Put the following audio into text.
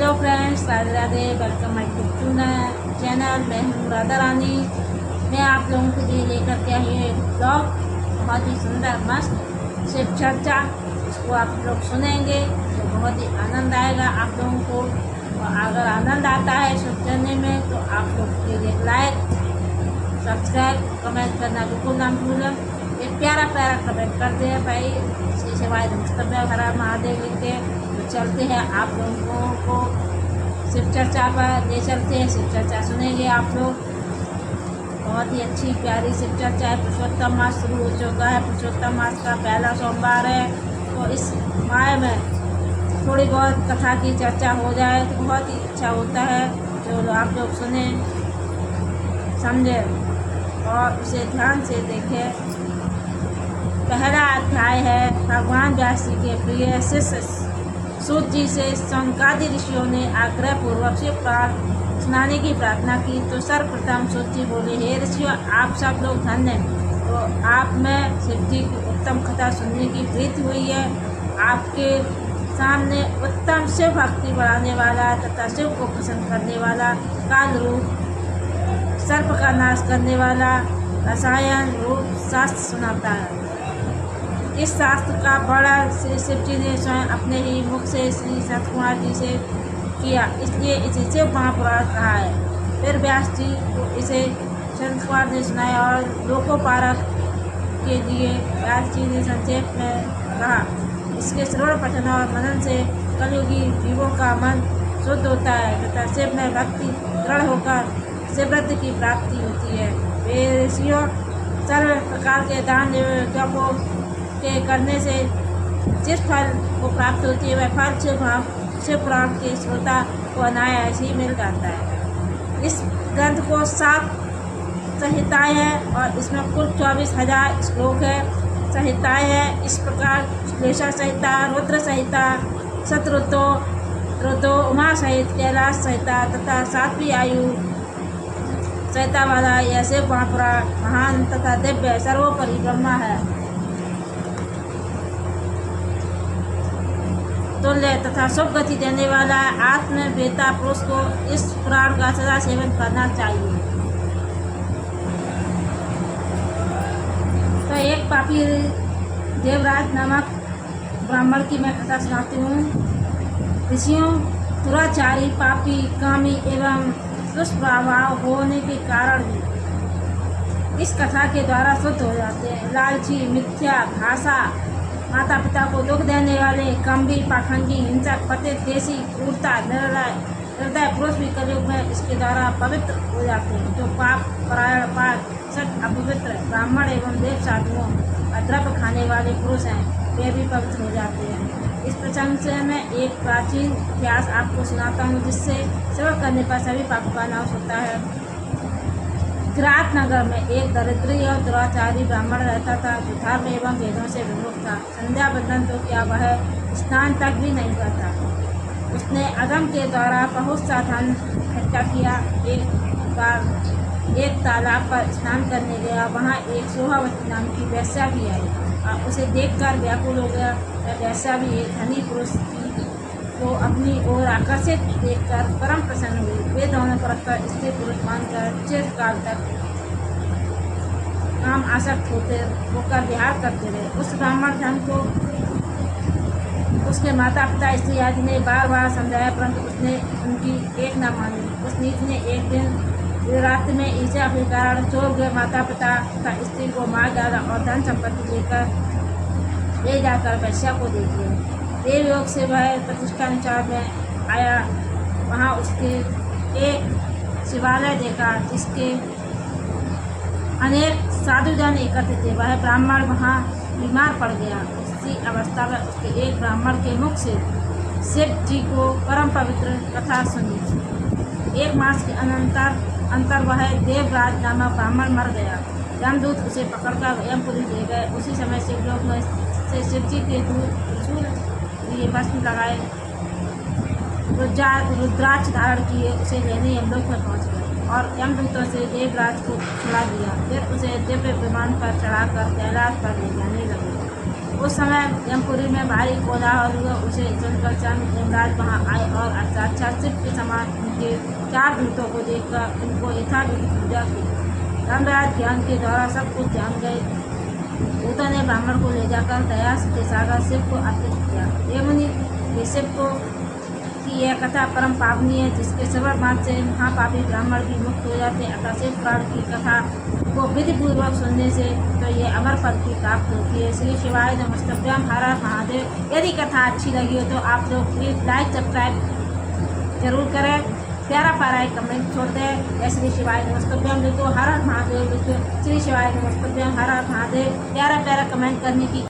Hello friends, Radhe Radhe. Welcome my to channel. मैं हूँ राधा रानी। मैं आप लोगों के लिए लेकर के आई है ब्लॉग, बहुत ही सुंदर मस्त शिव चर्चा। इसको आप लोग सुनेंगे तो बहुत ही आनंद आएगा आप लोगों को। और अगर आनंद आता है सुनने में तो आप लोग प्लीज़ एक लाइक, सब्सक्राइब, कमेंट करना बिल्कुल ना भूलें। एक प्यारा प्यारा कमेंट करते हैं भाई। श्री शिवाय नमस्कार, हर हर महादेव लिख के तो चलते हैं आप लोगों को शिव चर्चा पर ले चलते हैं। शिव चर्चा सुनेंगे आप लोग। बहुत ही अच्छी प्यारी शिव चर्चा है। पुरुषोत्तम मास शुरू हो चुका है। पुरुषोत्तम मास का पहला सोमवार है, तो इस माह में थोड़ी बहुत कथा की चर्चा हो जाए तो बहुत ही अच्छा होता है। जो आप लोग सुने, समझे और उसे ध्यान से देखें। पहला अध्याय है भगवान व्यास जी के प्रिय शिष्य सूत जी से शौनकादि ऋषियों ने आग्रह पूर्वक शिव पाठ सुनाने की प्रार्थना की। तो सर्वप्रथम सूत जी बोले, हे ऋषियों, आप सब लोग धन्य हैं। तो आप में शिव जी की उत्तम कथा सुनने की प्रीति हुई है। आपके सामने उत्तम शिव भक्ति बढ़ाने वाला तथा शिव को प्रसन्न करने वाला काल रूप, सर्प का नाश करने वाला रसायन रूप शास्त्र सुनाता है। इस शास्त्र का वर्णन श्री शिव जी ने स्वयं अपने ही मुख से श्री सतकुमार जी से किया, इसलिए इसे शिव महापुराण कहा है। फिर व्यास जी को इसे सतकुमार ने सुनाया और लोकोपारक के लिए व्यास जी ने संक्षेप में कहा। इसके श्रवण पठन और मनन से कलयुगी जीवों का मन शुद्ध होता है तथा शिव में भक्ति दृढ़ होकर शिवव्रत की प्राप्ति होती है। वे ऋषियों सर्व प्रकार के दान यज्ञों के करने से जिस फल को प्राप्त होती है वह फल शिव पुराण के श्रोता को अनायास ही मिल जाता है। इस ग्रंथ को 7 संहिताएँ हैं और इसमें कुल 24,000 श्लोक है, संहिताएँ हैं इस प्रकार: श्लेषा संहिता, रुद्र संहिता, शतरुद्रो, उमा सहित, कैलाश संहिता तथा 7वीं आयु संहिता वाला यह शिव महापुराण महान तथा दिव्य सर्वोपरि ब्रह्मा है तुल्य तथा शुभ गति देने वाला आत्मवेता पुरुष को इस पुराण का सदा सेवन करना चाहिए। तो एक पापी देवराज नामक ब्राह्मण की मैं कथा सुनाती हूँ। ऋषियों दुराचारी, पापी, कामी एवं दुष्प्रभाव होने के कारण भी इस कथा के द्वारा शुद्ध हो जाते हैं। लालची, मिथ्या भाषा, माता पिता को दुख देने वाले, कम्बी, पाखंडी, हिंसक, पतित, देशी, क्रूरता, हृदय पुरुष भी कलयुग में इसके द्वारा पवित्र हो जाते हैं। जो पाप परायण, पाप, सट, अपवित्र ब्राह्मण एवं देव साधुओं और द्रव्य खाने वाले पुरुष हैं, वे भी पवित्र हो जाते हैं। इस प्रसंग से मैं एक प्राचीन इतिहास आपको सुनाता हूँ, जिससे सेवा करने पर सभी पापों का नाश होता है। किरात नगर में एक दरिद्री और दुराचारी ब्राह्मण रहता था, जो धर्म एवं वेदों से विमुख था। संध्या बंदन तो क्या, वह स्नान तक भी नहीं करता। उसने अगम के द्वारा बहुत सा धन इकट्ठा किया। एक बार एक तालाब पर स्नान करने गया। वहाँ एक सोहावती नाम की वेश्या भी आई और उसे देखकर व्याकुल हो गया। वह वेश्या भी एक धनी पुरुष को अपनी ओर आकर्षित देखकर परम प्रसन्न हुई। वे दोनों परस्पर स्त्री पुरुष मानकर चिरकाल तक काम आसक्त होकर विहार करते रहे। उस ब्राह्मण धन को उसके माता पिता, स्त्री आदि ने बार बार समझाया, परंतु उसने उनकी एक न मानी। उस नीच ने एक दिन रात में ईर्ष्या के कारण चोर गए माता पिता तथा स्त्री को मार डाला और धन संपत्ति लेकर ले जाकर वैश्या को दे दिया। देवयोग से वह प्रतिष्ठानुसार में आया। वहाँ उसके एक शिवालय देखा, जिसके अनेक साधुजन एकत्रित थे। वह ब्राह्मण वहाँ बीमार पड़ गया। इसी अवस्था में उसके एक ब्राह्मण के मुख से शिव जी को परम पवित्र कथा सुनी। 1 मास के अंतर वह देवराज नामक ब्राह्मण मर गया। यमदूत उसे पकड़कर यमपुरी ले गए। उसी समय शिवलोक में से शिव जी के दूत लिए भस्म लगाए, रुद्राक्ष धारण किए, उसे लेने यमलोक में पहुंच गए और यमदूतों से देवराज को छुड़ा दिया। फिर उसे दिव्य विमान पर चढ़ाकर कैलाश पर ले जाने लगे। उस समय यमपुरी में भारी कोलाहल हुआ। उसे सुनकर चंद यमराज वहाँ आए और साक्षात शिव के समान उनके 4 दूतों को देखकर उनको यथाविधि पूजा की। धर्मराज ध्यान के द्वारा सब कुछ जान गए। दूतों ने ब्राह्मण को ले जाकर दयास के सागर शिव को अर्पित किया। हे मुनि, ये शिव को की यह कथा परम पावनी है, जिसके श्रवण मात्र से महापापी ब्राह्मण भी मुक्त हो जाते हैं। अतः शिव पुराण की कथा को विधि पूर्वक सुनने से तो ये अमर फल की प्राप्त होती है। श्री शिवाय नमस्तभ्यम। हर हर महादेव। यदि कथा अच्छी लगी हो तो आप लोग प्लीज़ लाइक सब्सक्राइब जरूर करें, प्यारा एक कमेंट छोड़ दें। या श्री शिवाय नमस्तभ्यम लिखो, हर हर महादेव लिखो, श्री शिवाय नमस्तभ्यम, हर हर महादेव। प्यारा कमेंट करने की